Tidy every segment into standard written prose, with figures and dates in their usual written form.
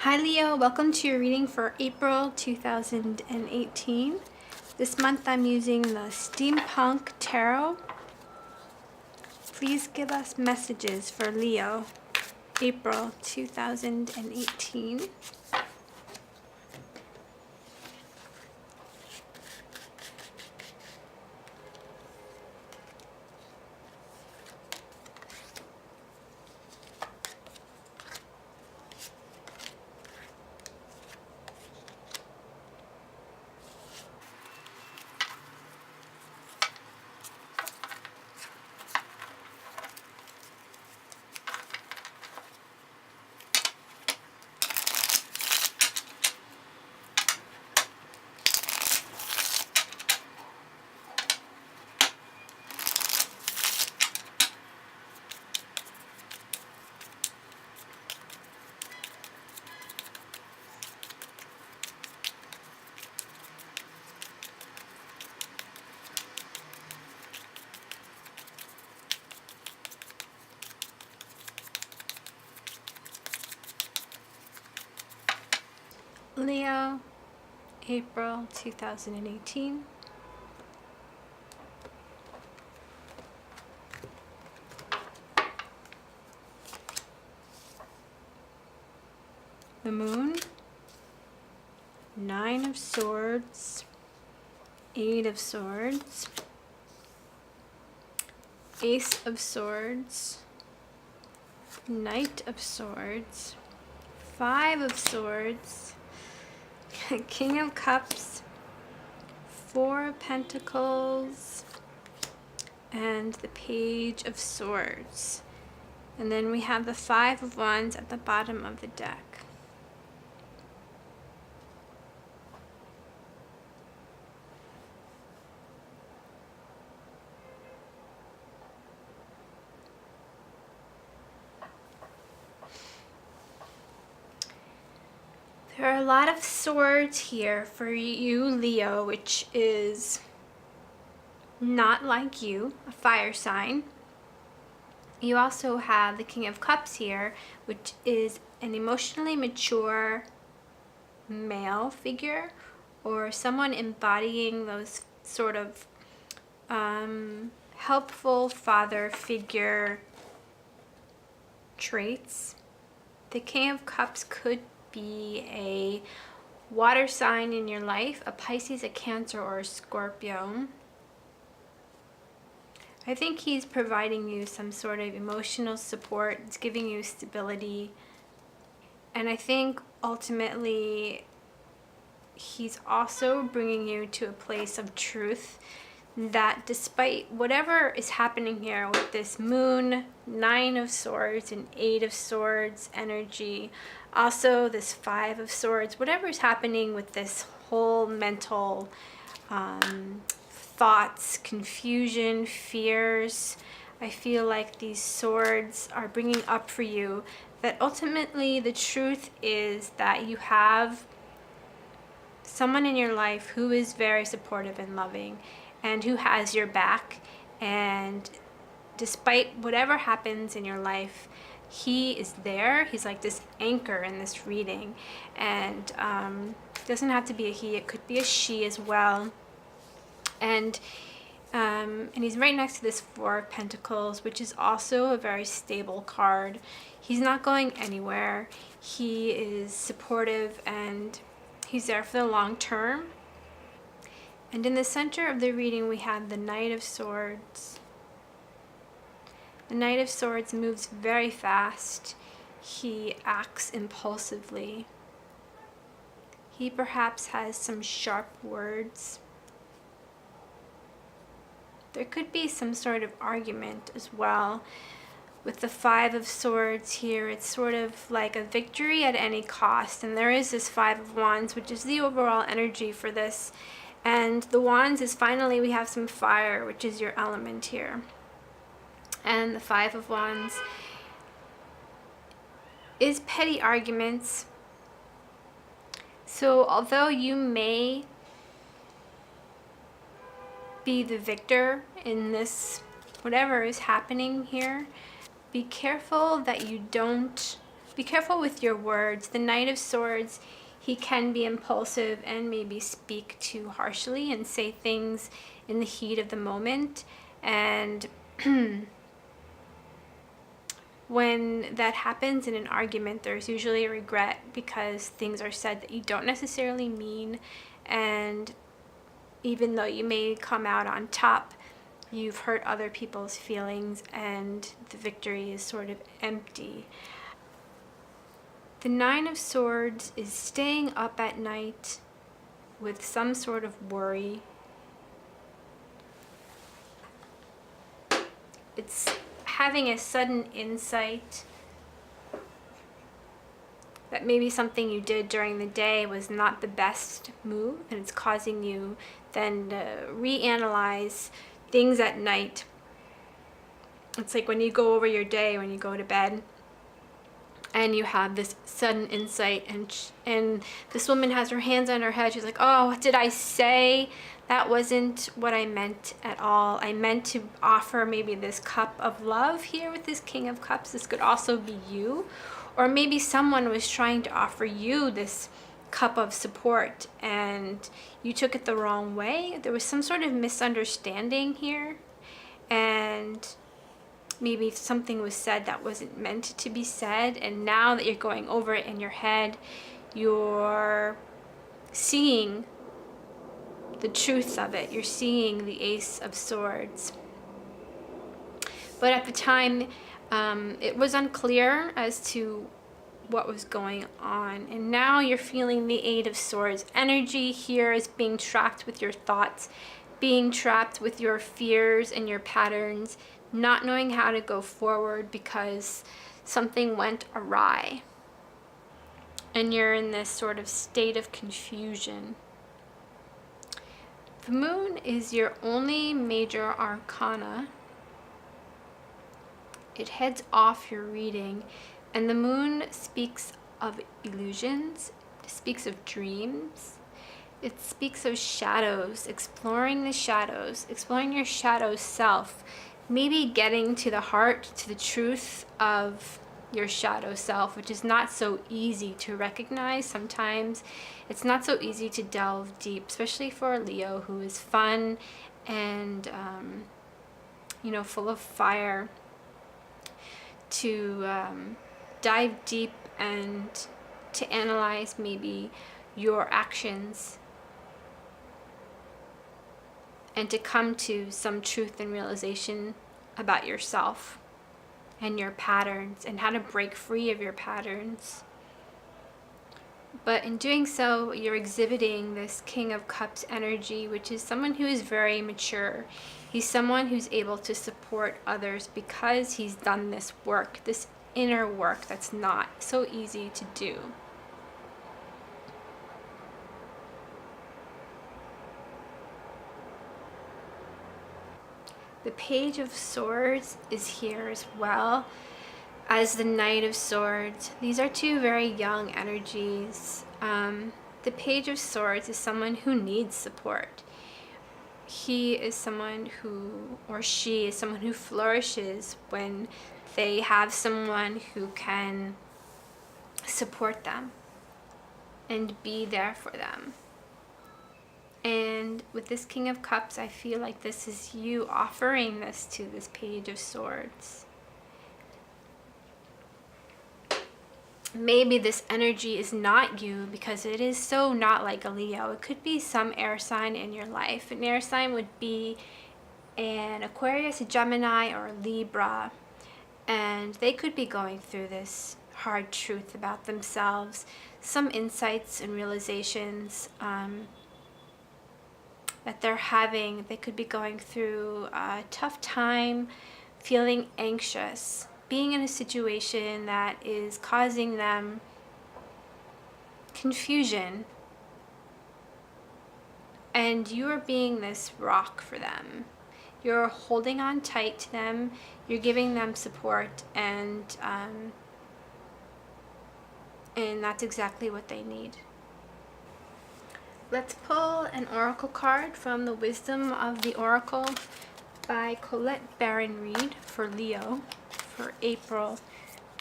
Hi Leo, welcome to your reading for April 2018. This month I'm using the Steampunk Tarot. Please give us messages for Leo, April 2018. Leo, April 2018. The Moon, Nine of Swords, Eight of Swords, Ace of Swords, Knight of Swords, Five of Swords, King of Cups, Four of Pentacles, and the Page of Swords. And then we have the Five of Wands at the bottom of the deck. There are a lot of swords here for you, Leo, which is not like you, a fire sign. You also have the King of Cups here, which is an emotionally mature male figure or someone embodying those sort of helpful father figure traits. The King of Cups could be a water sign in your life, a Pisces, a Cancer, or a Scorpio. I think he's providing you some sort of emotional support. It's giving you stability. And I think ultimately he's also bringing you to a place of truth that despite whatever is happening here with this Moon, Nine of Swords, and Eight of Swords energy, also this Five of Swords, whatever is happening with this whole mental thoughts, confusion, fears, I feel like these swords are bringing up for you that ultimately the truth is that you have someone in your life who is very supportive and loving and who has your back, and despite whatever happens in your life, he is there. He's like this anchor in this reading, and it doesn't have to be a he, it could be a she as well. And he's right next to this Four of Pentacles, which is also a very stable card. He's not going anywhere. He is supportive and he's there for the long term. And in the center of the reading, we have the Knight of Swords. The Knight of Swords moves very fast. He acts impulsively. He perhaps has some sharp words. There could be some sort of argument as well. With the Five of Swords here, it's sort of like a victory at any cost. And there is this Five of Wands, which is the overall energy for this. And the Wands is finally we have some fire, which is your element here. And the Five of Wands is petty arguments. So although you may be the victor in this, whatever is happening here, be careful that you don't Be careful with your words. The Knight of Swords, he can be impulsive and maybe speak too harshly and say things in the heat of the moment. And when that happens in an argument, there's usually a regret because things are said that you don't necessarily mean. And even though you may come out on top, you've hurt other people's feelings and the victory is sort of empty. The Nine of Swords is staying up at night with some sort of worry. It's having a sudden insight that maybe something you did during the day was not the best move, and it's causing you then to reanalyze things at night. It's like when you go over your day, when you go to bed, and you have this sudden insight, and this woman has her hands on her head. She's like, oh, what did I say? That wasn't what I meant at all. I meant to offer maybe this cup of love here with this King of Cups. This could also be you. Or maybe someone was trying to offer you this cup of support and you took it the wrong way. There was some sort of misunderstanding here, and maybe something was said that wasn't meant to be said, and now that you're going over it in your head, you're seeing the truth of it. You're seeing the Ace of Swords. But at the time, it was unclear as to what was going on, and now you're feeling the Eight of Swords. Energy here is being trapped with your thoughts, being trapped with your fears and your patterns, not knowing how to go forward because something went awry, and you're in this sort of state of confusion. The Moon is your only major arcana. It heads off your reading, and the Moon speaks of illusions, it speaks of dreams, it speaks of shadows, exploring the shadows, exploring your shadow self, maybe getting to the heart, to the truth of your shadow self, which is not so easy to recognize. Sometimes it's not so easy to delve deep, especially for a Leo who is fun and full of fire, to dive deep and to analyze maybe your actions and to come to some truth and realization about yourself and your patterns and how to break free of your patterns. But in doing so, you're exhibiting this King of Cups energy, which is someone who is very mature. He's someone who's able to support others because he's done this work, this inner work that's not so easy to do. The Page of Swords is here as well as the Knight of Swords. These are two very young energies. The Page of Swords is someone who needs support. He is someone who, or she is someone who flourishes when they have someone who can support them and be there for them. And with this King of Cups, I feel like this is you offering this to this Page of Swords. Maybe this energy is not you because it is so not like a Leo. It could be some air sign in your life. An air sign would be an Aquarius, a Gemini, or a Libra. And they could be going through this hard truth about themselves, some insights and realizations that they're having. They could be going through a tough time, feeling anxious, being in a situation that is causing them confusion. And you are being this rock for them. You're holding on tight to them. You're giving them support, and that's exactly what they need. Let's pull an oracle card from the Wisdom of the Oracle by Colette Baron Reid for Leo for April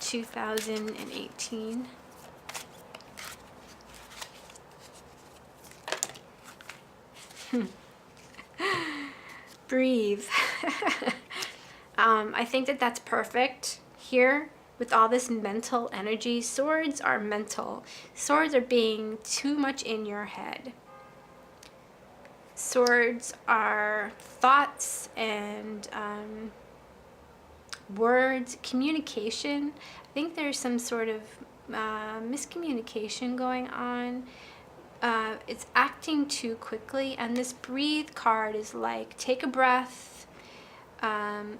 2018. Breathe. I think that that's perfect here with all this mental energy. Swords are mental. Swords are being too much in your head. Swords are thoughts and words, communication. I think there's some sort of miscommunication going on. It's acting too quickly, and this breathe card is like, take a breath.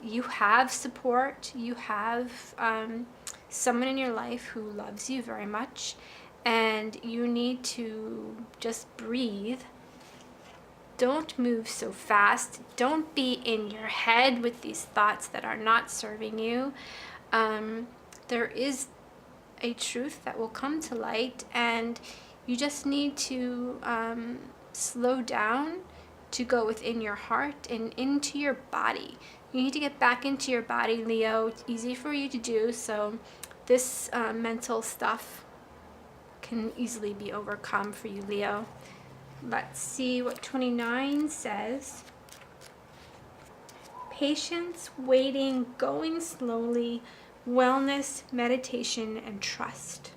You have support. You have someone in your life who loves you very much, and you need to just breathe. Don't move so fast. Don't be in your head with these thoughts that are not serving you. There is a truth that will come to light, and you just need to slow down to go within your heart and into your body. You need to get back into your body, Leo. It's easy for you to do, so this mental stuff can easily be overcome for you, Leo. Let's see what 29 says. Patience, waiting, going slowly, wellness, meditation, and trust.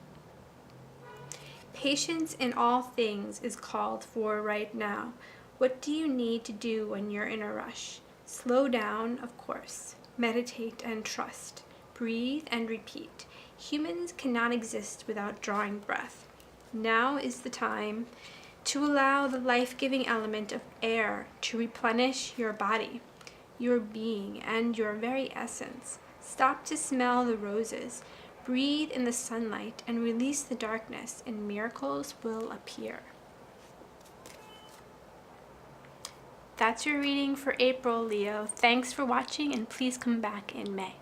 Patience in all things is called for right now. What do you need to do when you're in a rush? Slow down, of course. Meditate and trust. Breathe and repeat. Humans cannot exist without drawing breath. Now is the time to allow the life-giving element of air to replenish your body, your being, and your very essence. Stop to smell the roses. Breathe in the sunlight and release the darkness, and miracles will appear. That's your reading for April, Leo. Thanks for watching, and please come back in May.